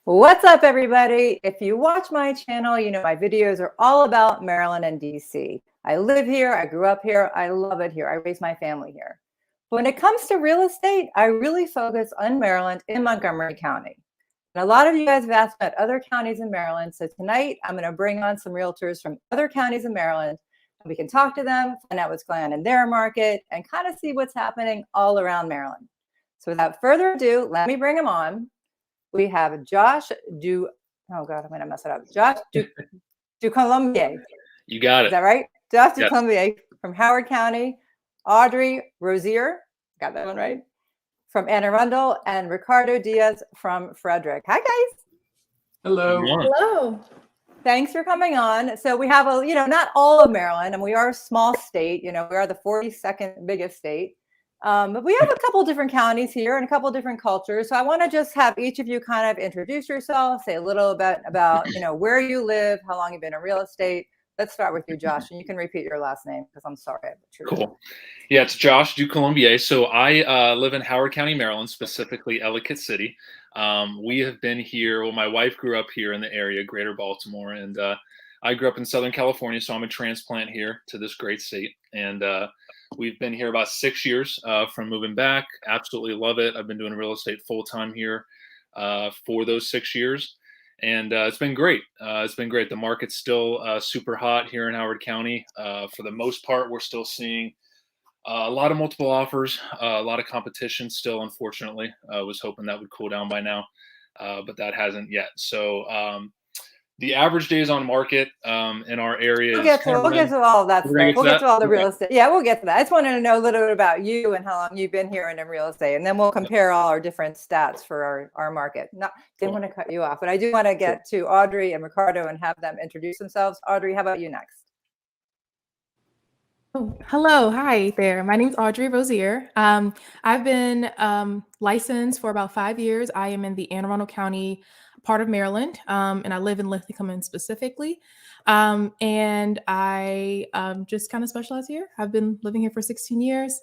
What's up, everybody? If you watch my channel, you know my videos are all about Maryland and DC. I live here, I grew up here, I love it here, I raised my family here. But when it comes to real estate, I really focus on Maryland in Montgomery County. And a lot of you guys have asked about other counties in Maryland, so tonight I'm going to bring on some realtors from other counties in Maryland, and we can talk to them, find out what's going on in their market, and kind of see what's happening all around Maryland. So without further ado, let me bring them on. We have Josh oh God, I'm going to mess it up. Josh Ducoulombier. You got it. Is that right? Josh Yes. Ducoulombier from Howard County. Audrey Rozier, got that one right, from Anne Arundel, and Ricardo Diaz from Frederick. Hi, guys. Hello. Hello. Thanks for coming on. So we have not all of Maryland, and we are a small state. We are the 42nd biggest state. But we have a couple different counties here and a couple different cultures. So I want to just have each of you kind of introduce yourself, say a little bit about where you live, how long you've been in real estate. Let's start with you, Josh, and you can repeat your last name because I'm sorry. Cool. Yeah, it's Josh Ducoulombier. So I live in Howard County, Maryland, specifically Ellicott City. We have been here. Well, my wife grew up here in the area, Greater Baltimore, and I grew up in Southern California. So I'm a transplant here to this great state, and we've been here about 6 years from moving back. Absolutely love it. I've been doing real estate full time here for those 6 years. And it's been great. It's been great. The market's still super hot here in Howard County. For the most part, we're still seeing a lot of multiple offers, a lot of competition still, unfortunately. I was hoping that would cool down by now, but that hasn't yet. So the average days on market in our area. We'll get to all of that stuff. We'll get to all the real estate. Yeah, we'll get to that. I just wanted to know a little bit about you and how long you've been here in real estate, and then we'll compare all our different stats for our market. Didn't want to cut you off, but I do want to get to Audrey and Ricardo and have them introduce themselves. Audrey, how about you next? Oh, hello. Hi there. My name is Audrey Rozier. I've been licensed for about 5 years. I am in the Anne Arundel County part of Maryland, and I live in Lincoln specifically. And I just kind of specialize here. I've been living here for 16 years,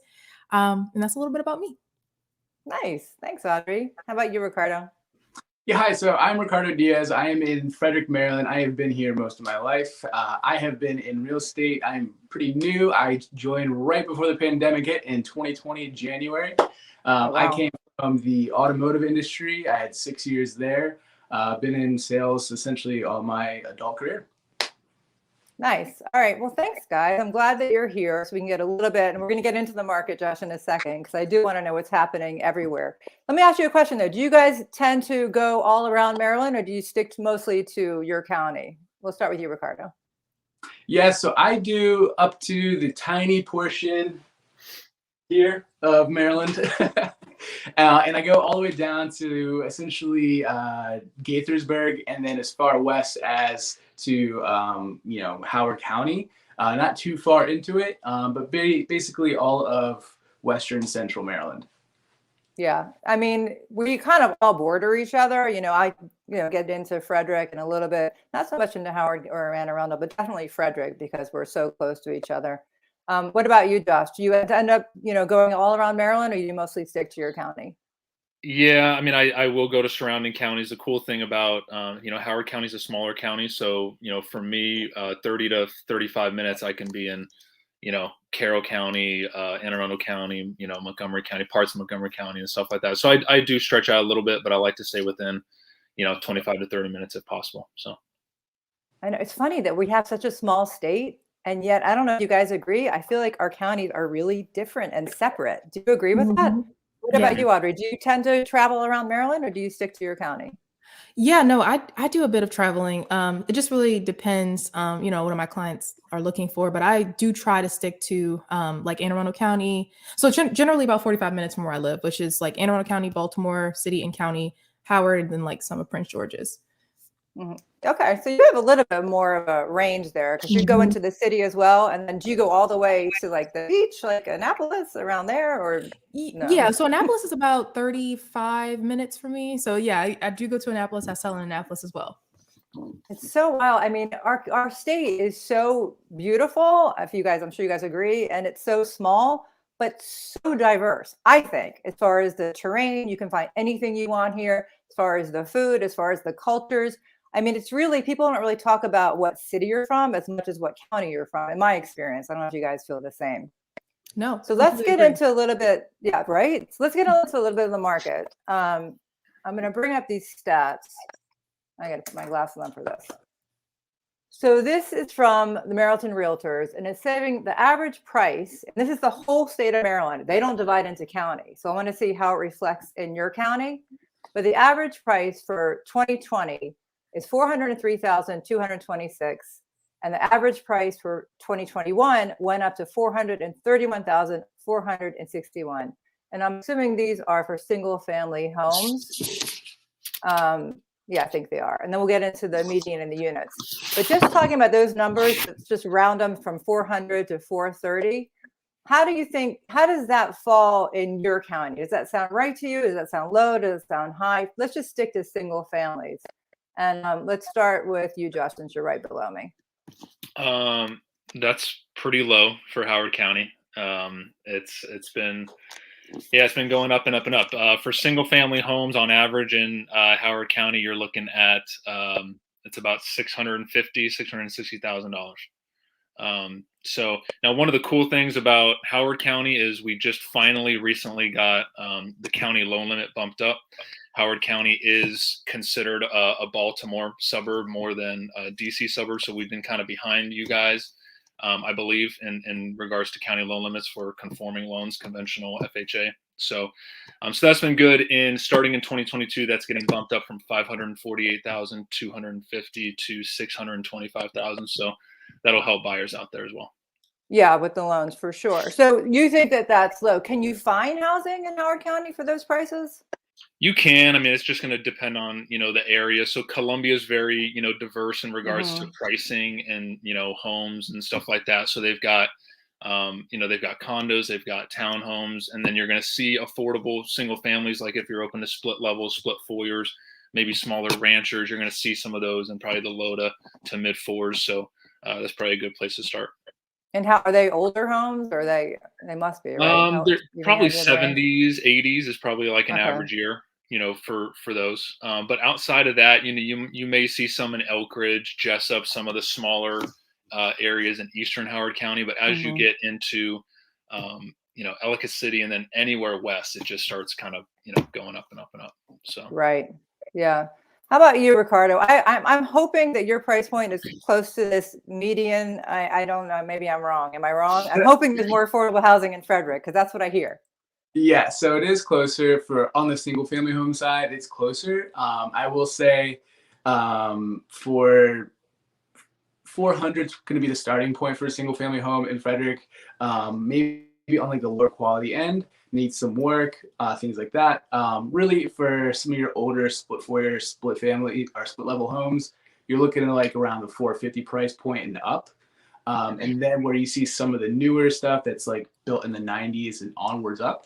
and that's a little bit about me. Nice. Thanks, Audrey. How about you, Ricardo? Yeah, hi. So I'm Ricardo Diaz. I am in Frederick, Maryland. I have been here most of my life. I have been in real estate. I'm pretty new. I joined right before the pandemic hit in 2020, January. Wow. I came from the automotive industry. I had 6 years there. Been in sales essentially all my adult career. Nice. All right. Well, thanks, guys. I'm glad that you're here so we can get a little bit, and we're going to get into the market, Josh, in a second, because I do want to know what's happening everywhere. Let me ask you a question, though. Do you guys tend to go all around Maryland, or do you stick mostly to your county? We'll start with you, Ricardo. Yeah, so I do up to the tiny portion here of Maryland. And I go all the way down to essentially Gaithersburg, and then as far west as to Howard County. Not too far into it, but basically all of western central Maryland. Yeah, I mean, we kind of all border each other. I get into Frederick and a little bit, not so much into Howard or Anne Arundel, but definitely Frederick because we're so close to each other. What about you, Josh? Do you end up, going all around Maryland, or do you mostly stick to your county? Yeah, I mean, I will go to surrounding counties. The cool thing about, Howard County is a smaller county. So, for me, 30 to 35 minutes, I can be in, Carroll County, Anne Arundel County, Montgomery County, parts of Montgomery County and stuff like that. So I do stretch out a little bit, but I like to stay within, 25 to 30 minutes if possible. So I know it's funny that we have such a small state, and yet I don't know if you guys agree. I feel like our counties are really different and separate. Do you agree with that? What about you, Audrey? Do you tend to travel around Maryland, or do you stick to your county? Yeah, no, I do a bit of traveling. It just really depends, what my clients are looking for, but I do try to stick to like Anne Arundel County. So generally about 45 minutes from where I live, which is like Anne Arundel County, Baltimore City and County, Howard, and then like some of Prince George's. Mm-hmm. Okay, so you have a little bit more of a range there because you go into the city as well, and then do you go all the way to like the beach, like Annapolis, around there, or no? Yeah, so Annapolis is about 35 minutes for me. So yeah, I do go to Annapolis. I sell in Annapolis as well. It's so wild. I mean, our state is so beautiful. I'm sure you guys agree, and it's so small. but so diverse, I think, as far as the terrain. You can find anything you want here, as far as the food, as far as the cultures. I mean, it's really, people don't really talk about what city you're from as much as what county you're from, in my experience. I don't know if you guys feel the same. No. So let's get into a little bit, yeah, right? So let's get into a little bit of the market. I'm going to bring up these stats. I got to put my glasses on for this. So this is from the Maryland Realtors, and it's saying the average price, and this is the whole state of Maryland. They don't divide into county. So I want to see how it reflects in your county. But the average price for 2020 is $403,226. And the average price for 2021 went up to $431,461. And I'm assuming these are for single family homes. Yeah, I think they are. And then we'll get into the median and the units. But just talking about those numbers, let's just round them from 400 to 430. How do you think, how does that fall in your county? Does that sound right to you? Does that sound low? Does it sound high? Let's just stick to single families. And let's start with you, Josh, since you're right below me. That's pretty low for Howard County. It's been going up and up and up. For single family homes on average in Howard County, you're looking at it's about $660,000. So now one of the cool things about Howard County is we just finally recently got the county loan limit bumped up. Howard County is considered a Baltimore suburb more than a DC suburb. So we've been kind of behind you guys, I believe, in regards to county loan limits for conforming loans, conventional FHA. So that's been good. In starting in 2022, that's getting bumped up from 548,250 to 625,000. So that'll help buyers out there as well. Yeah, with the loans for sure. So you think that that's low? Can you find housing in Howard County for those prices? You can. I mean, it's just going to depend on, the area. So Columbia is very, diverse in regards to pricing and, homes and stuff like that. So they've got, they've got condos, they've got townhomes, and then you're going to see affordable single families. Like if you're open to split levels, split foyers, maybe smaller ranchers, you're going to see some of those in probably the low to mid fours. So that's probably a good place to start. And how are they, older homes, or they must be, right? They're probably 70s, 80s is probably like an average year, for those. But outside of that, you may see some in Elk Ridge, Jessup, some of the smaller areas in eastern Howard County. But as you get into, Ellicott City and then anywhere west, it just starts kind of, going up and up and up. So right, yeah. How about you, Ricardo? I'm hoping that your price point is close to this median. I don't know. Maybe I'm wrong. Am I wrong? I'm hoping there's more affordable housing in Frederick, because that's what I hear. Yeah, so it is closer on the single family home side. It's closer. I will say for 400 is going to be the starting point for a single family home in Frederick. Maybe on like the lower quality end, needs some work, things like that. Really, for some of your older split foyer, split family, or split level homes, you're looking at like around the 450 price point and up. And then where you see some of the newer stuff that's like built in the 90s and onwards up,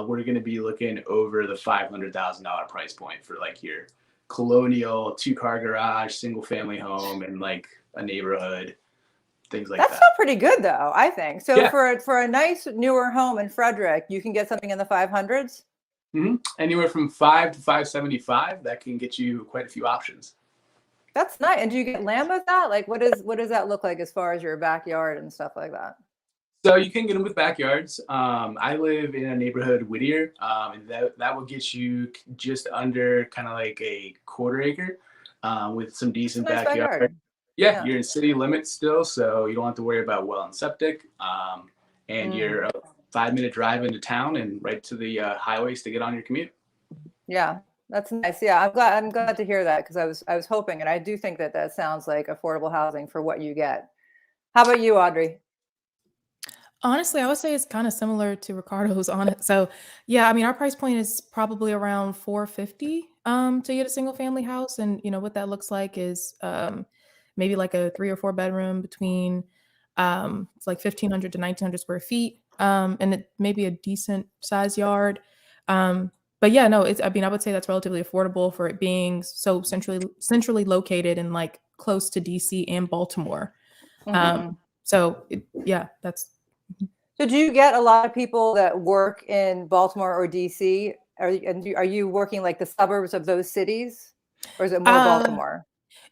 we're going to be looking over the $500,000 price point for like your colonial 2-car garage, single family home, and like a neighborhood. Things like That's that. still pretty good, though, I think. So Yeah. for a nice newer home in Frederick, you can get something in the 500s. Anywhere from 5 to 575, that can get you quite a few options. That's nice. And do you get land with that? Like, what does that look like as far as your backyard and stuff like that? So you can get them with backyards. I live in a neighborhood, Whittier, and that will get you just under kind of like a quarter acre with some decent Nice backyard. Yeah, you're in city limits still, so you don't have to worry about well and septic. And you're a 5-minute drive into town and right to the highways to get on your commute. Yeah, that's nice. Yeah, I'm glad to hear that, because I was hoping, and I do think that sounds like affordable housing for what you get. How about you, Audrey? Honestly, I would say it's kind of similar to Ricardo's on it. So yeah, I mean, our price point is probably around 450 to get a single family house. And what that looks like is maybe like a 3 or 4 bedroom between it's like 1,500 to 1,900 square feet. And it may be a decent size yard. But yeah, no, I would say that's relatively affordable for it being so centrally located and like close to DC and Baltimore. So yeah, that's. So do you get a lot of people that work in Baltimore or DC? Are you working like the suburbs of those cities, or is it more Uh, Baltimore?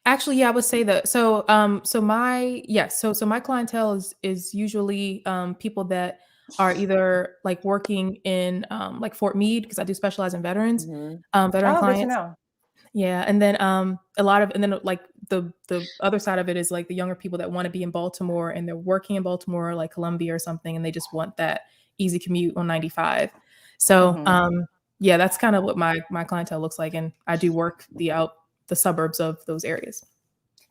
Actually, yeah, I would say that. So my clientele is usually people that are either like working in like Fort Meade, because I do specialize in veterans, Hmm. veteran Oh, good to clients. know. Yeah, and then a lot of, and then like the other side of it is like the younger people that want to be in Baltimore and they're working in Baltimore, like Columbia or something, and they just want that easy commute on 95. So Hmm. yeah, that's kind of what my clientele looks like, and I do work the suburbs of those areas.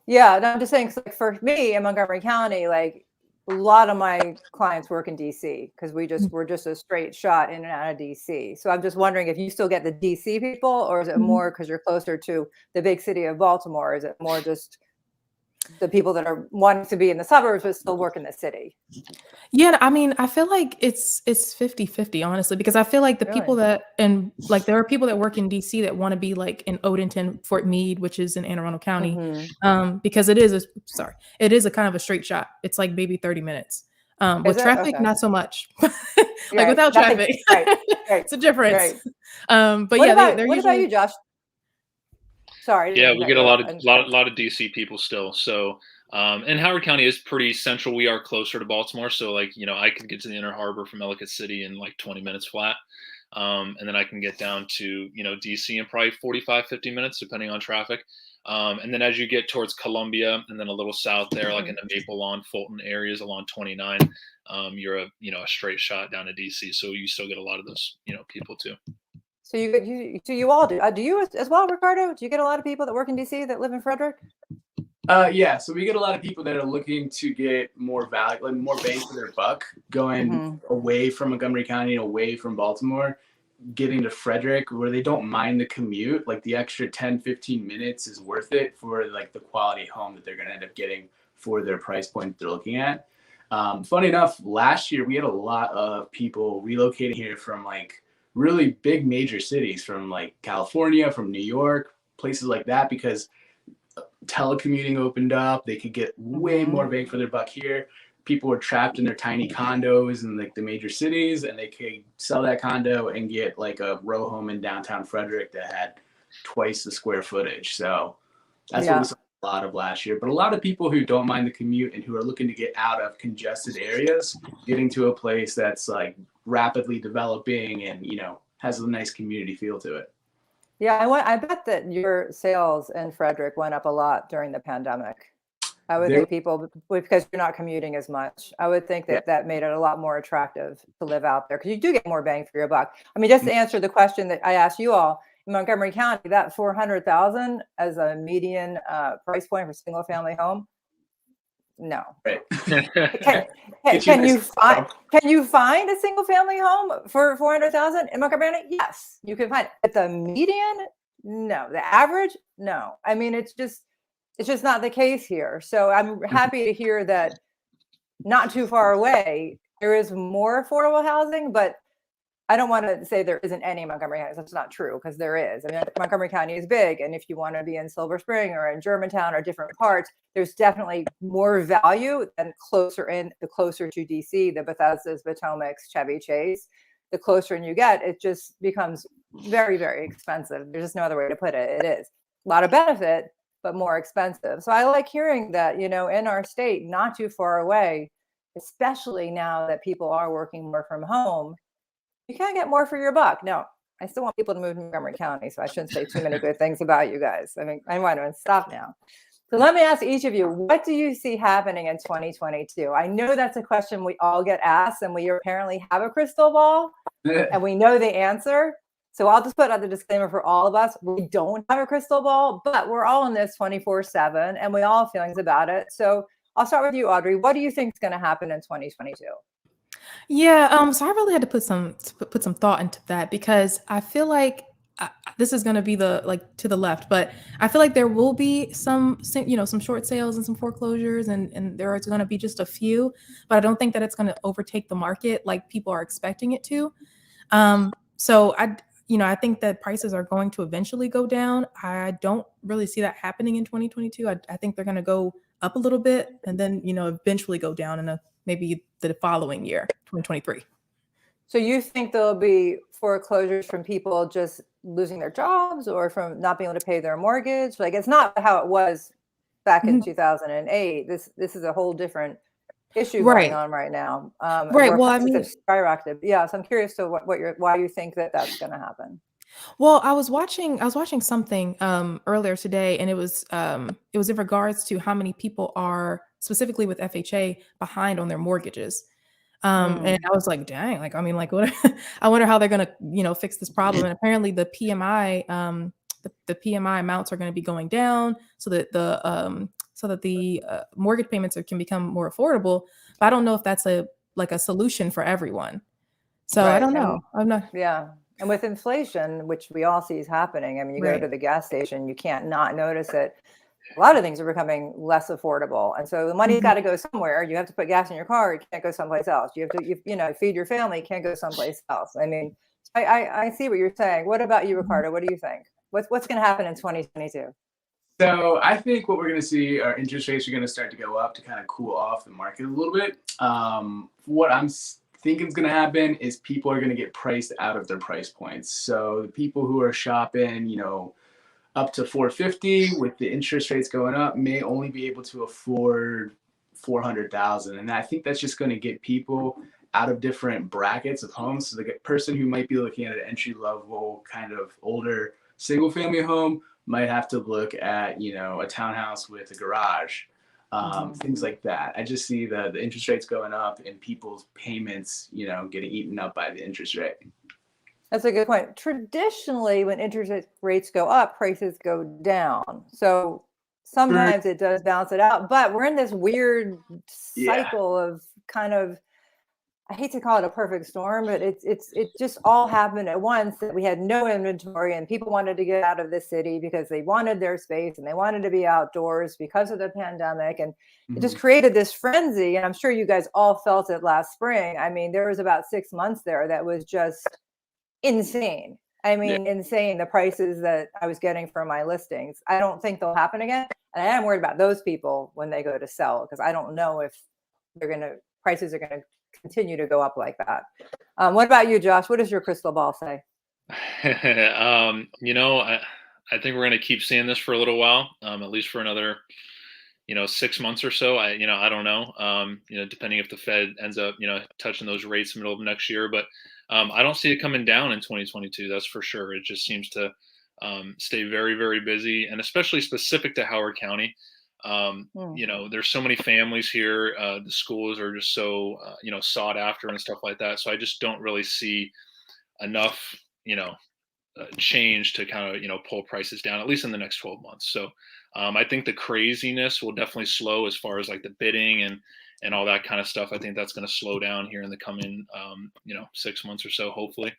Yeah, no, I'm just saying, 'cause, like for me in Montgomery County, like a lot of my clients work in DC because we're just a straight shot in and out of DC. So I'm just wondering if you still get the DC people, or is it Mhm. more because you're closer to the big city of Baltimore? Is it more just the people that are wanting to be in the suburbs but still work in the city? Yeah, I mean, I feel like it's 50-50, honestly, because I feel like the people Really? that, and like there are people that work in DC that want to be like in Odenton, Fort Meade, which is in Anne Arundel County, Hmm. because it is a kind of a straight shot. It's like maybe 30 minutes. Is With it? traffic, Okay. not so much. Like Right. without Nothing. traffic, Right. Right. it's a difference. Right. But yeah, they're What about you, usually. Josh? Sorry, I didn't Yeah, mean to we cut get you a off. lot of DC people still. So, and Howard County is pretty central. We are closer to Baltimore, so like I can get to the Inner Harbor from Ellicott City in like 20 minutes flat, and then I can get down to DC in probably 45, 50 minutes depending on traffic. And then as you get towards Columbia and then a little south there, like in the Maple Lawn, Fulton areas along 29, you're a straight shot down to DC. So you still get a lot of those people too. So you all do. Do you as well, Ricardo? Do you get a lot of people that work in DC that live in Frederick? Yeah, so we get a lot of people that are looking to get more value, like more bang for their buck, going Hmm. away from Montgomery County and away from Baltimore, getting to Frederick, where they don't mind the commute. Like the extra 10, 15 minutes is worth it for like the quality home that they're going to end up getting for their price point they're looking at. Funny enough, last year we had a lot of people relocating here from like really big major cities, from like California, from New York, places like that, because telecommuting opened up. They could get way more Hmm. bang for their buck here. People were trapped in their tiny condos in like the major cities, and they could sell that condo and get like a row home in downtown Frederick that had twice the square footage. So that's what we Yeah. saw a lot of last year. But a lot of people who don't mind the commute and who are looking to get out of congested areas, getting to a place that's like rapidly developing and has a nice community feel to it. Yeah, I bet that your sales in Frederick went up a lot during the pandemic. I would There, think people, because you're not commuting as much, I would think yeah. that made it a lot more attractive to live out there because you do get more bang for your buck. I mean, just to answer the question that I asked you all, in Montgomery County, that 400,000 as a median price point for single family home, no. Right. Can, Get you a nice home. can you find a single family home for 400,000 in Montgomery County? Yes, you can find it. But the median, no. The average, no. I mean, it's just not the case here. So I'm happy to hear that not too far away there is more affordable housing, but I don't want to say there isn't any in Montgomery County. That's not true, because there is. I mean, Montgomery County is big, and if you want to be in Silver Spring or in Germantown or different parts, there's definitely more value than the closer to DC, the Bethesdas, Potomacs, Chevy Chase. The closer in you get, it just becomes very, very expensive. There's just no other way to put it. It is a lot of benefit, but more expensive. So I like hearing that, in our state, not too far away, especially now that people are working more from home, you can get more for your buck. Now, I still want people to move to Montgomery County, so I shouldn't say too many good things about you guys. I mean, I want to stop now. So let me ask each of you, what do you see happening in 2022? I know that's a question we all get asked, and we apparently have a crystal ball, and we know the answer. So I'll just put out the disclaimer for all of us. We don't have a crystal ball, but we're all in this 24/7, and we all have feelings about it. So I'll start with you, Audrey. What do you think is going to happen in 2022? Yeah, so I really had to put some thought into that, because I feel like this is going to be to the left, but I feel like there will be some short sales and some foreclosures, and there is going to be just a few, but I don't think that it's going to overtake the market like people are expecting it to. So I think that prices are going to eventually go down. I don't really see that happening in 2022. I think they're going to go up a little bit and then eventually go down in a maybe the following year, 2023. So you think there'll be foreclosures from people just losing their jobs or from not being able to pay their mortgage? Like, it's not how it was back in 2008. This is a whole different issue going Right. on right now. Right. Where Well, I prices have mean, skyrocketed. Yeah. So I'm curious to why you think that's going to happen. well, I was watching something earlier today, and it was in regards to how many people are specifically with FHA behind on their mortgages. And I was like, dang, like, I mean, like, what, I wonder how they're going to, fix this problem. And apparently the PMI, the PMI amounts are going to be going down so that the mortgage payments can become more affordable. But I don't know if that's a solution for everyone. So I Right. don't know. I'm not. Yeah. And with inflation, which we all see is happening, I mean, you go Right. to the gas station, you can't not notice it. A lot of things are becoming less affordable. And so the money's got to go somewhere. You have to put gas in your car. You can't go someplace else. You have to, feed your family. You can't go someplace else. I mean, I see what you're saying. What about you, Ricardo? What do you think? What's going to happen in 2022? So I think what we're going to see are interest rates are going to start to go up to kind of cool off the market a little bit. What I'm thinking is going to happen is people are going to get priced out of their price points. So the people who are shopping, up to 450 with the interest rates going up may only be able to afford 400,000. And I think that's just going to get people out of different brackets of homes. So the person who might be looking at an entry level kind of older single family home might have to look at, a townhouse with a garage, things like that. I just see the interest rates going up and people's payments, getting eaten up by the interest rate. That's a good point. Traditionally, when interest rates go up, prices go down. So sometimes it does balance it out, but we're in this weird cycle of kind of, I hate to call it a perfect storm, but it just all happened at once, that we had no inventory and people wanted to get out of the city because they wanted their space and they wanted to be outdoors because of the pandemic. And it just created this frenzy. And I'm sure you guys all felt it last spring. I mean, there was about 6 months there that was just insane. I mean, insane, the prices that I was getting for my listings. I don't think they'll happen again. And I am worried about those people when they go to sell, because I don't know if prices are going to continue to go up like that. What about you, Josh? What does your crystal ball say? I think we're going to keep seeing this for a little while, at least for another, 6 months or so. I don't know, depending if the Fed ends up, touching those rates in the middle of next year, but I don't see it coming down in 2022. That's for sure. It just seems to stay very, very busy, and especially specific to Howard County. There's so many families here. The schools are just so, sought after and stuff like that. So I just don't really see enough, change to kind of, pull prices down, at least in the next 12 months. So I think the craziness will definitely slow as far as like the bidding and all that kind of stuff. I think that's going to slow down here in the coming, 6 months or so, hopefully.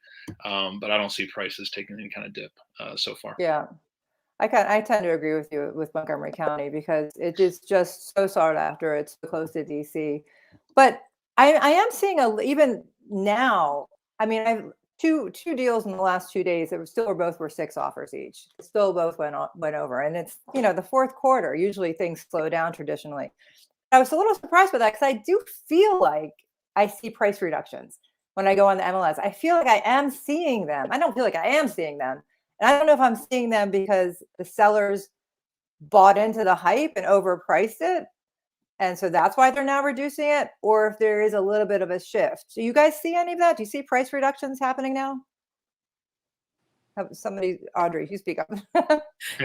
But I don't see prices taking any kind of dip so far. Yeah. I tend to agree with you with Montgomery County, because it is just so sought after. It's so close to DC. But I am seeing even now, I mean, I've two deals in the last 2 days that were 6 offers each. Still both went over. And it's, the fourth quarter, usually things slow down traditionally. I was a little surprised by that, because I do feel like I see price reductions when I go on the MLS. I feel like I am seeing them. I don't feel like I am seeing them. And I don't know if I'm seeing them because the sellers bought into the hype and overpriced it, and so that's why they're now reducing it, or if there is a little bit of a shift. Do you guys see any of that? Do you see price reductions happening now? Audrey, you speak up.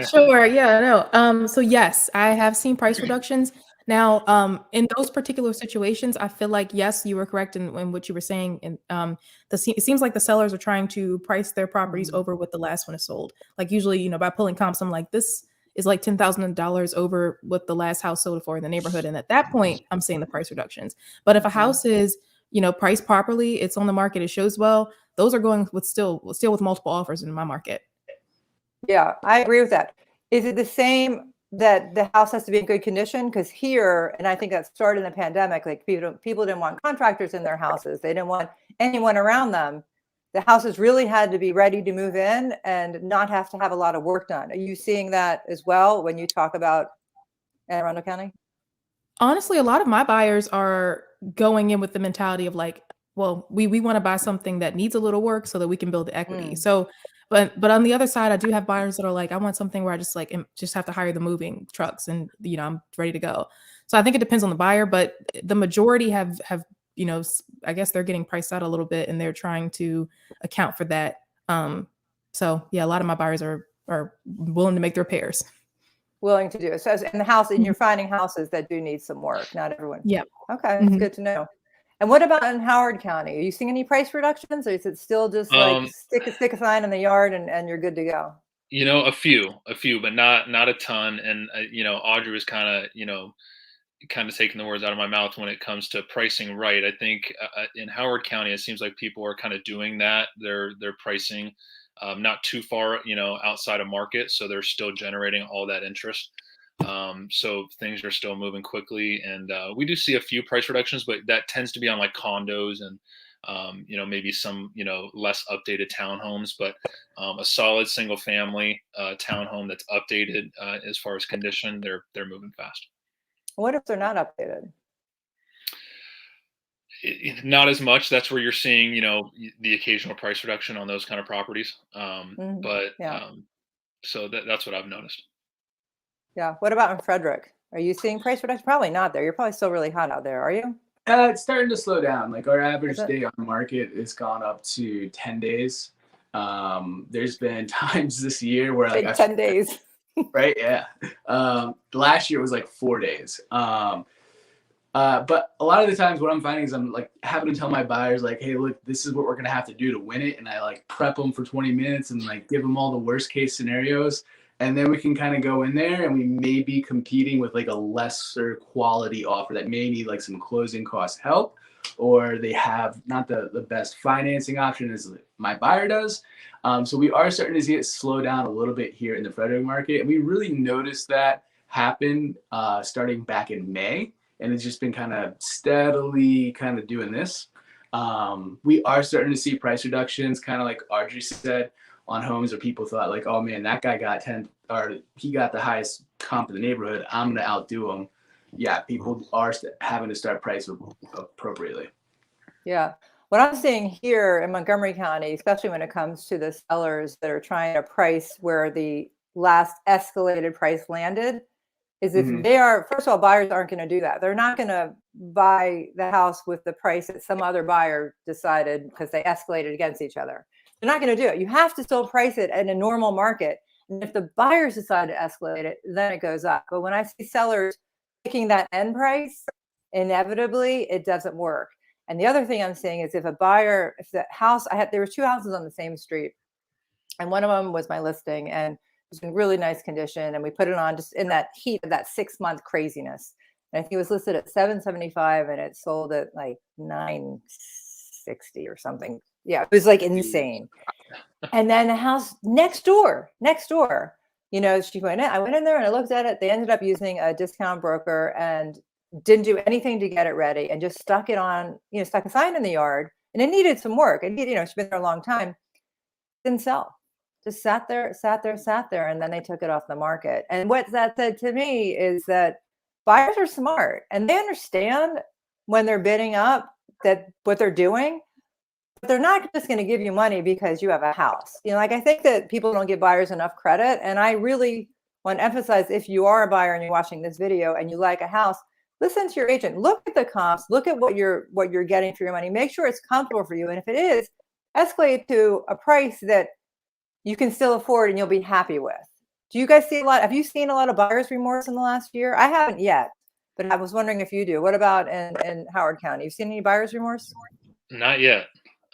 Sure. Yeah, no. So yes, I have seen price reductions. Now, in those particular situations, I feel like, yes, you were correct in what you were saying. And it seems like the sellers are trying to price their properties over what the last one is sold. Like usually, by pulling comps, I'm like, this is like $10,000 over what the last house sold for in the neighborhood. And at that point, I'm seeing the price reductions. But if a house is, priced properly, it's on the market, it shows well, those are going with still with multiple offers in my market. Yeah, I agree with that. Is it the same that the house has to be in good condition? Because here, and I think that started in the pandemic, like people didn't want contractors in their houses. They didn't want anyone around them. The houses really had to be ready to move in and not have to have a lot of work done. Are you seeing that as well when you talk about Anne Arundel County? Honestly, a lot of my buyers are going in with the mentality of like, well, we want to buy something that needs a little work so that we can build the equity. Mm. So, but on the other side, I do have buyers that are like, I want something where I just like just have to hire the moving trucks and I'm ready to go. So I think it depends on the buyer, but the majority have I guess they're getting priced out a little bit and they're trying to account for that. So yeah, a lot of my buyers are willing to make the repairs. Willing to do it. So in the house, and you're finding houses that do need some work. Not everyone. Yeah. Okay, that's good to know. And what about in Howard County? Are you seeing any price reductions, or is it still just like stick a sign in the yard and you're good to go? A few, but not a ton. And Audrey was kind of taking the words out of my mouth when it comes to pricing right. I think in Howard County, it seems like people are kind of doing that. They're pricing not too far, outside of market, so they're still generating all that interest. So things are still moving quickly, and we do see a few price reductions, but that tends to be on like condos and maybe some less updated townhomes. But a solid single family townhome that's updated as far as condition, they're moving fast. What if they're not updated? Not as much. That's where you're seeing, the occasional price reduction on those kind of properties. But Yeah. So that's what I've noticed. Yeah. What about in Frederick? Are you seeing price reduction? Probably not there. You're probably still really hot out there. Are you? It's starting to slow down. Like our average Is it? day on the market has gone up to 10 days. There's been times this year where like 10 days. Right. Yeah. Last year was like 4 days. But a lot of the times what I'm finding is I'm like having to tell my buyers like, hey, look, this is what we're going to have to do to win it. And I like prep them for 20 minutes and like give them all the worst case scenarios. And then we can kind of go in there and we may be competing with like a lesser quality offer that may need like some closing cost help, or they have not the best financing option as my buyer does. So we are starting to see it slow down a little bit here in the Frederick market. And we really noticed that happen starting back in May. And it's just been kind of steadily kind of doing this. We are starting to see price reductions, kind of like Audrey said, on homes where people thought like, oh man, that guy got 10 or he got the highest comp in the neighborhood. I'm going to outdo him. Yeah, people are having to start price appropriately. Yeah. What I'm seeing here in Montgomery County, especially when it comes to the sellers that are trying to price where the last escalated price landed, is if they are, first of all, buyers aren't going to do that. They're not going to buy the house with the price that some other buyer decided because they escalated against each other. They're not going to do it. You have to still price it in a normal market. And if the buyers decide to escalate it, then it goes up. But when I see sellers picking that end price, inevitably it doesn't work. And the other thing I'm seeing is if the house, there were two houses on the same street, and one of them was my listing, and it was in really nice condition, and we put it on just in that heat of that 6-month craziness. And I think it was listed at $775 and it sold at like $960 or something. Yeah, it was like insane. And then the house next door, she went in. I went in there and I looked at it. They ended up using a discount broker and didn't do anything to get it ready and just stuck it on, stuck a sign in the yard, and it needed some work. It needed, she's been there a long time. Didn't sell. Just sat there, and then they took it off the market. And what that said to me is that buyers are smart and they understand when they're bidding up that what they're doing, but they're not just going to give you money because you have a house. I think that people don't give buyers enough credit. And I really want to emphasize, if you are a buyer and you're watching this video and you like a house, listen to your agent, look at the comps, look at what you're getting for your money, make sure it's comfortable for you. And if it is, escalate to a price that you can still afford and you'll be happy with. Do you guys see have you seen a lot of buyer's remorse in the last year? I haven't yet, but I was wondering if you do. What about in Howard County? You seen any buyer's remorse? Not yet.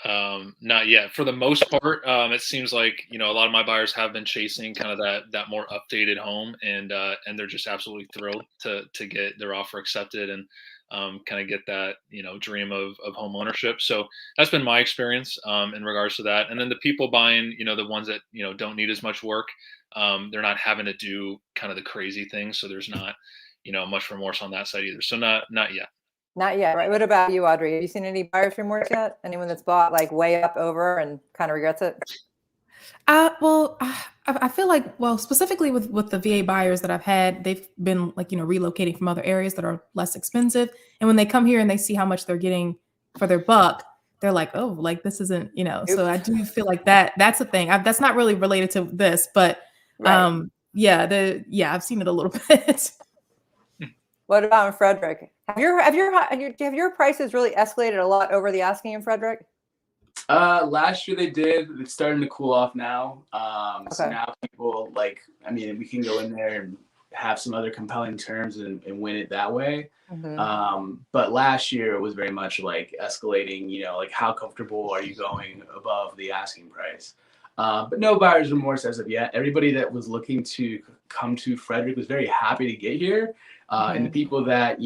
Not yet. For the most part, it seems like, a lot of my buyers have been chasing kind of that more updated home, and they're just absolutely thrilled to get their offer accepted and kind of get that, dream of home ownership. So that's been my experience in regards to that. And then the people buying, the ones that, don't need as much work, they're not having to do kind of the crazy things. So there's not, much remorse on that side either. So not yet. Not yet, right? What about you, Audrey? Have you seen any buyer's remorse yet? Anyone that's bought like way up over and kind of regrets it? Well, I feel like, well, specifically with the VA buyers that I've had, they've been like, relocating from other areas that are less expensive. And when they come here and they see how much they're getting for their buck, they're like, oh, like this isn't, so I do feel like that's a thing. That's not really related to this, but Right. I've seen it a little bit. What about in Frederick? Have your prices really escalated a lot over the asking in Frederick? Last year they did. It's starting to cool off now. So Okay. now people like, I mean, we can go in there and have some other compelling terms and win it that way. But last year it was very much like escalating, like how comfortable are you going above the asking price? But no buyer's remorse as of yet. Everybody that was looking to come to Frederick was very happy to get here. And the people that,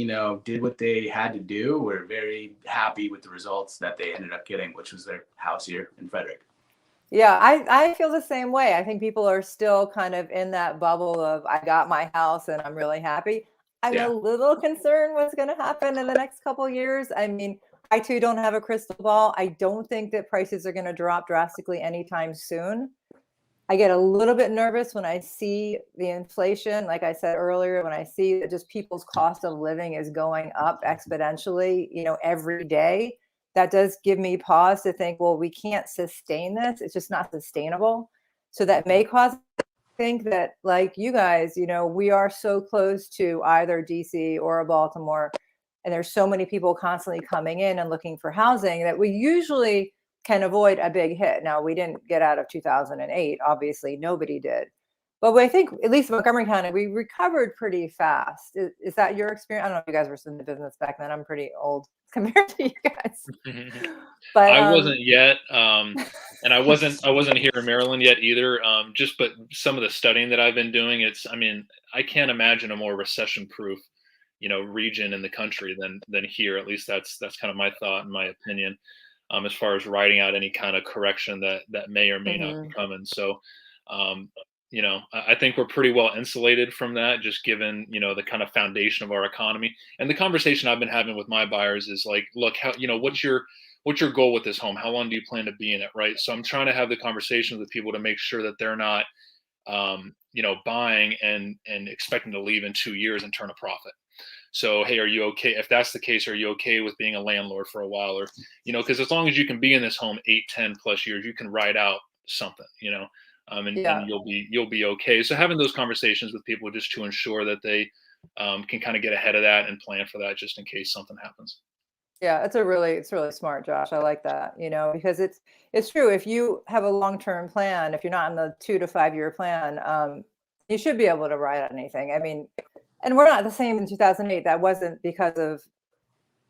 did what they had to do were very happy with the results that they ended up getting, which was their house here in Frederick. Yeah, I feel the same way. I think people are still kind of in that bubble of I got my house and I'm really happy. I'm a little concerned what's going to happen in the next couple of years. I mean, I too don't have a crystal ball. I don't think that prices are going to drop drastically anytime soon. I get a little bit nervous when I see the inflation. Like I said earlier, when I see that just people's cost of living is going up exponentially, every day, that does give me pause to think, well, we can't sustain this. It's just not sustainable. So that may cause me to think that, like you guys, we are so close to either DC or Baltimore, and there's so many people constantly coming in and looking for housing that we usually can avoid a big hit. Now, we didn't get out of 2008. Obviously, nobody did. But I think, at least in Montgomery County, we recovered pretty fast. Is that your experience? I don't know if you guys were in the business back then. I'm pretty old compared to you guys. But I wasn't yet, and I wasn't here in Maryland yet either. But some of the studying that I've been doing, I can't imagine a more recession-proof, region in the country than here. At least that's kind of my thought and my opinion. As far as writing out any kind of correction that may or may not be coming. So, I think we're pretty well insulated from that, just given, the kind of foundation of our economy. And the conversation I've been having with my buyers is like, look, how, what's your goal with this home? How long do you plan to be in it? Right. So I'm trying to have the conversation with people to make sure that they're not, buying and expecting to leave in 2 years and turn a profit. So, hey, are you okay? If that's the case, are you okay with being a landlord for a while? Or, because as long as you can be in this home 8, 10 plus years, you can ride out something, and you'll be okay. So having those conversations with people just to ensure that they can kind of get ahead of that and plan for that just in case something happens. Yeah, it's really smart, Josh. I like that, because it's true. If you have a long-term plan, if you're not in the 2 to 5 year plan, you should be able to ride on anything. I mean, and we're not the same in 2008. That wasn't because of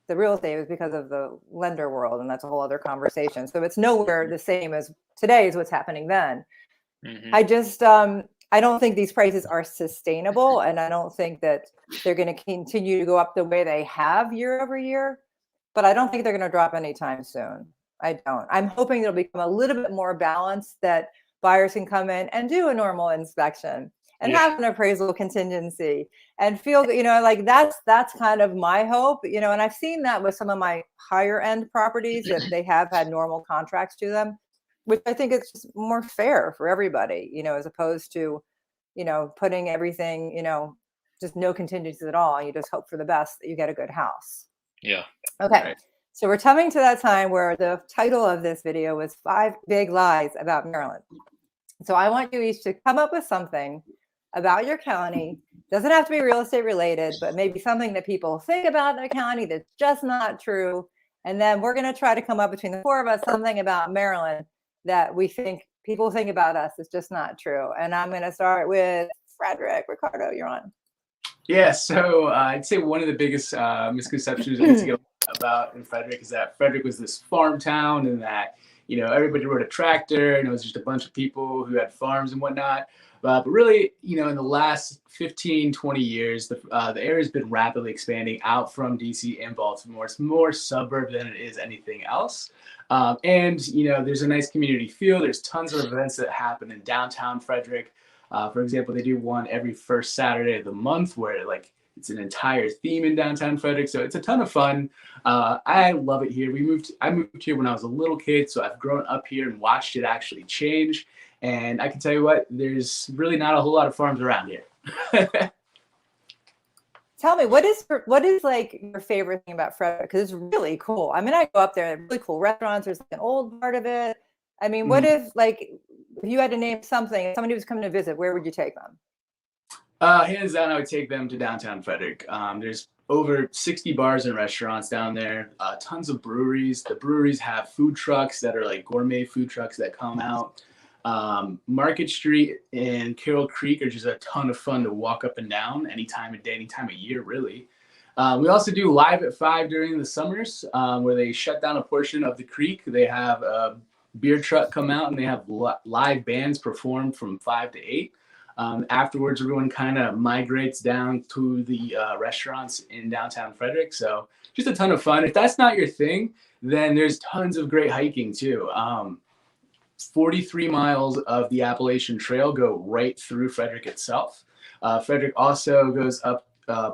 the real estate. It was because of the lender world. And that's a whole other conversation. So it's nowhere the same as today is what's happening then. I just, I don't think these prices are sustainable. And I don't think that they're going to continue to go up the way they have year over year. But I don't think they're going to drop anytime soon. I don't. I'm hoping it'll become a little bit more balanced, that buyers can come in and do a normal inspection and have an appraisal contingency and feel, like that's kind of my hope, and I've seen that with some of my higher end properties that they have had normal contracts to them, which I think it's just more fair for everybody, as opposed to, putting everything, just no contingencies at all. And you just hope for the best that you get a good house. Yeah. Okay. Right. So we're coming to that time where the title of this video was 5 Big Lies About Maryland. So I want you each to come up with something about your county. Doesn't have to be real estate related, but maybe something that people think about their county that's just not true. And then we're going to try to come up between the 4 of us something about Maryland that we think people think about us is just not true. And I'm going to start with Frederick. Ricardo, you're on. Yeah, so I'd say one of the biggest misconceptions I get about in Frederick is that Frederick was this farm town and that, everybody rode a tractor and it was just a bunch of people who had farms and whatnot. But really, in the last 15, 20 years, the area's been rapidly expanding out from DC and Baltimore. It's more suburb than it is anything else. And there's a nice community feel. There's tons of events that happen in downtown Frederick. For example, they do one every first Saturday of the month where it's an entire theme in downtown Frederick. So it's a ton of fun. I love it here. I moved here when I was a little kid, so I've grown up here and watched it actually change. And I can tell you what, there's really not a whole lot of farms around here. Tell me, what is like your favorite thing about Frederick? Because it's really cool. I mean, I go up there, really cool restaurants. There's like an old part of it. I mean, what if you had to name something, if somebody was coming to visit, where would you take them? Hands down, I would take them to downtown Frederick. There's over 60 bars and restaurants down there, tons of breweries. The breweries have food trucks that are like gourmet food trucks that come out. Market Street and Carroll Creek are just a ton of fun to walk up and down any time of day, any time of year, really. We also do Live at 5 during the summers, where they shut down a portion of the creek. They have a beer truck come out and they have live bands perform from 5 to 8. Afterwards, everyone kind of migrates down to the restaurants in downtown Frederick. So just a ton of fun. If that's not your thing, then there's tons of great hiking too. 43 miles of the Appalachian Trail go right through Frederick itself. Frederick also goes up,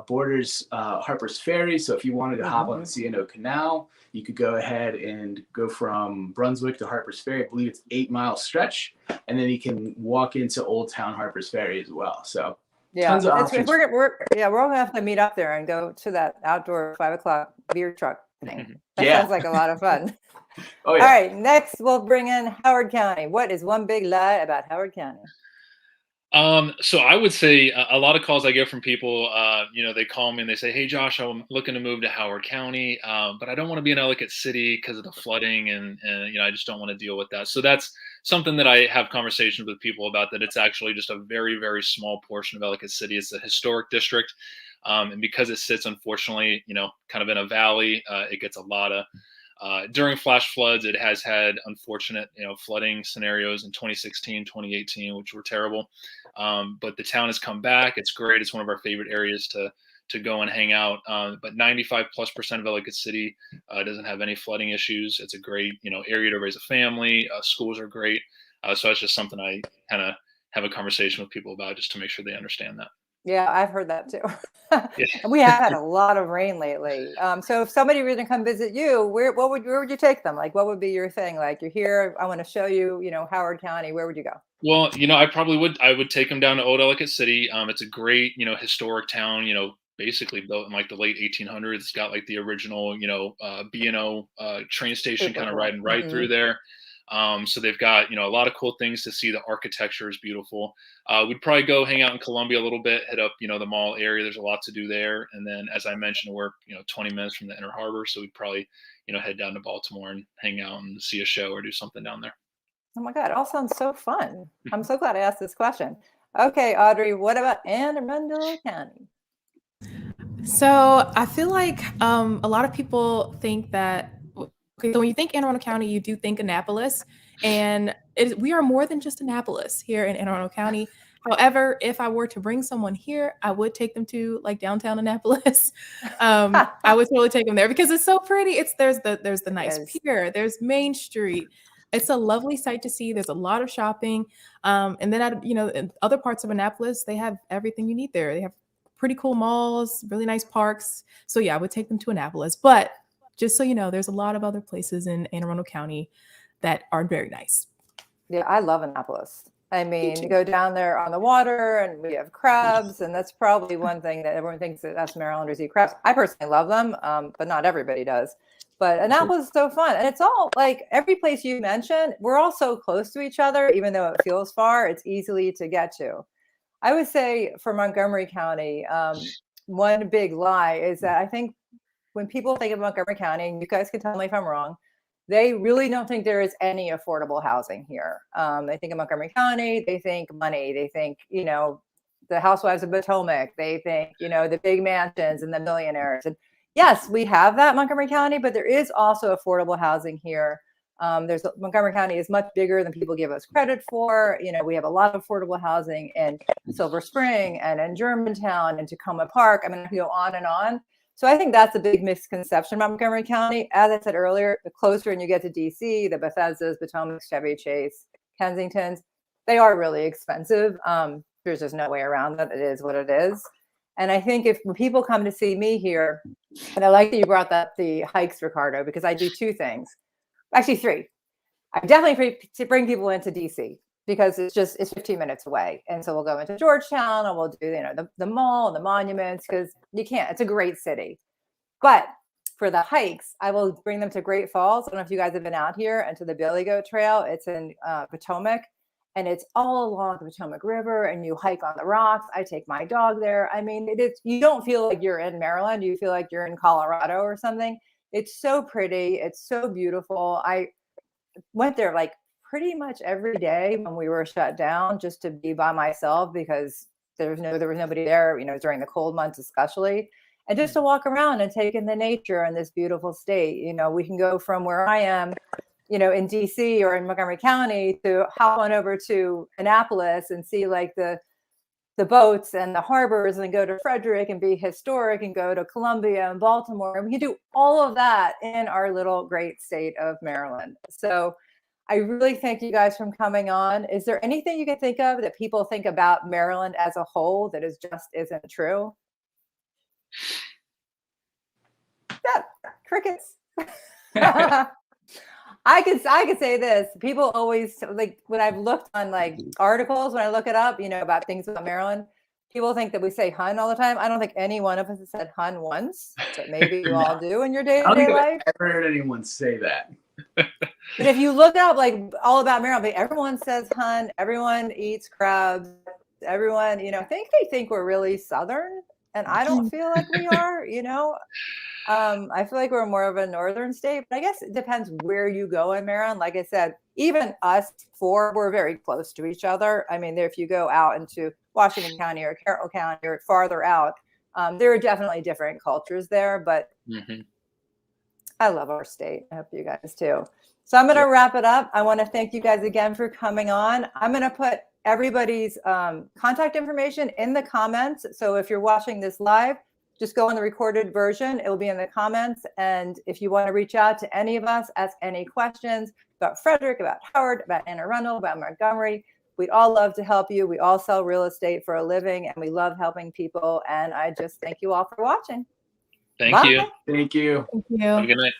borders Harper's Ferry. So if you wanted to hop on the C&O Canal, you could go ahead and go from Brunswick to Harper's Ferry. I believe it's 8-mile stretch. And then you can walk into Old Town Harper's Ferry as well. So tons of options. We're all gonna have to meet up there and go to that outdoor 5 o'clock beer truck thing. That sounds like a lot of fun. Oh, yeah. All right, next we'll bring in Howard County. What is one big lie about Howard County? So I would say a lot of calls I get from people, they call me and they say, "Hey, Josh, I'm looking to move to Howard County, but I don't want to be in Ellicott City because of the flooding, and I just don't want to deal with that." So that's something that I have conversations with people about, that it's actually just a very, very small portion of Ellicott City. It's a historic district, and because it sits, unfortunately, kind of in a valley, it gets a lot of during flash floods. It has had unfortunate, flooding scenarios in 2016, 2018, which were terrible. But the town has come back. It's great. It's one of our favorite areas to go and hang out. But 95+% of Ellicott City doesn't have any flooding issues. It's a great, area to raise a family. Schools are great. So that's just something I kind of have a conversation with people about, just to make sure they understand that. Yeah, I've heard that too. Yeah. And we have had a lot of rain lately. So if somebody were to come visit you, where would you take them? Like, what would be your thing? Like, you're here, I want to show you, Howard County. Where would you go? Well, I would take them down to Old Ellicott City. It's a great, historic town, basically built in like the late 1800s. It's got like the original, B&O train station kind of riding right through there. So they've got, a lot of cool things to see. The architecture is beautiful. We'd probably go hang out in Columbia a little bit, hit up, the mall area. There's a lot to do there. And then, as I mentioned, we're, 20 minutes from the Inner Harbor. So we'd probably, head down to Baltimore and hang out and see a show or do something down there. Oh my God, it all sounds so fun. I'm so glad I asked this question. Okay, Audrey, what about Anne Arundel County? So I feel like a lot of people think that, okay, so when you think Anne Arundel County, you do think Annapolis, and we are more than just Annapolis here in Anne Arundel County. However, if I were to bring someone here, I would take them to like downtown Annapolis. I would totally take them there because it's so pretty. There's the nice pier, there's Main Street. It's a lovely sight to see. There's a lot of shopping. And then, in other parts of Annapolis, they have everything you need there. They have pretty cool malls, really nice parks. So yeah, I would take them to Annapolis. But just so you know, there's a lot of other places in Anne Arundel County that are very nice. Yeah, I love Annapolis. I mean, you go down there on the water and we have crabs. And that's probably one thing that everyone thinks that us Marylanders eat crabs. I personally love them, but not everybody does. But Annapolis is so fun. And it's all like every place you mentioned, we're all so close to each other, even though it feels far, it's easily to get to. I would say for Montgomery County, one big lie is that I think when people think of Montgomery County, and you guys can tell me if I'm wrong, they really don't think there is any affordable housing here. They think of Montgomery County, they think money, they think, the Housewives of Potomac, they think, the big mansions and the millionaires. And yes, we have that in Montgomery County, but there is also affordable housing here. Montgomery County is much bigger than people give us credit for. We have a lot of affordable housing in Silver Spring and in Germantown and Tacoma Park. I mean, I can go on and on. So I think that's a big misconception about Montgomery County. As I said earlier, the closer you get to DC, the Bethesdas, Potomac, Chevy Chase, Kensingtons, they are really expensive. There's just no way around that. It is what it is. And I think when people come to see me here, and I like that you brought up the hikes, Ricardo, because I do two things. Actually, three. I definitely bring people into DC. because it's 15 minutes away. And so we'll go into Georgetown and we'll do, the mall, the monuments, because it's a great city. But for the hikes, I will bring them to Great Falls. I don't know if you guys have been out here and to the Billy Goat Trail. It's in Potomac, and it's all along the Potomac River, and you hike on the rocks. I take my dog there. I mean, you don't feel like you're in Maryland. You feel like you're in Colorado or something. It's so pretty. It's so beautiful. I went there like pretty much every day when we were shut down, just to be by myself, because there was nobody there, during the cold months especially. And just to walk around and take in the nature in this beautiful state. We can go from where I am, in DC or in Montgomery County, to hop on over to Annapolis and see like the boats and the harbors, and go to Frederick and be historic, and go to Columbia and Baltimore. And we can do all of that in our little great state of Maryland. So I really thank you guys for coming on. Is there anything you can think of that people think about Maryland as a whole that isn't true? Yeah, crickets. I could say this. People always, like, when I've looked on like articles, when I look it up, about things about Maryland, people think that we say hun all the time. I don't think any one of us has said hun once, but maybe you all do in your day-to-day life. I've never heard anyone say that. But if you look up like all about Maryland, everyone says hun, everyone eats crabs, everyone, I think they think we're really Southern. And I don't feel like we are, I feel like we're more of a northern state, but I guess it depends where you go in Maryland. Like I said, even us four, we're very close to each other. I mean, if you go out into Washington County or Carroll County or farther out, there are definitely different cultures there, but I love our state. I hope you guys too. So I'm going to wrap it up. I want to thank you guys again for coming on. I'm going to put everybody's contact information in the comments. So if you're watching this live, just go on the recorded version. It will be in the comments. And if you want to reach out to any of us, ask any questions about Frederick, about Howard, about Anne Arundel, about Montgomery, we'd all love to help you. We all sell real estate for a living, and we love helping people. And I just thank you all for watching. Thank you. Thank you. Thank you. Have a good night.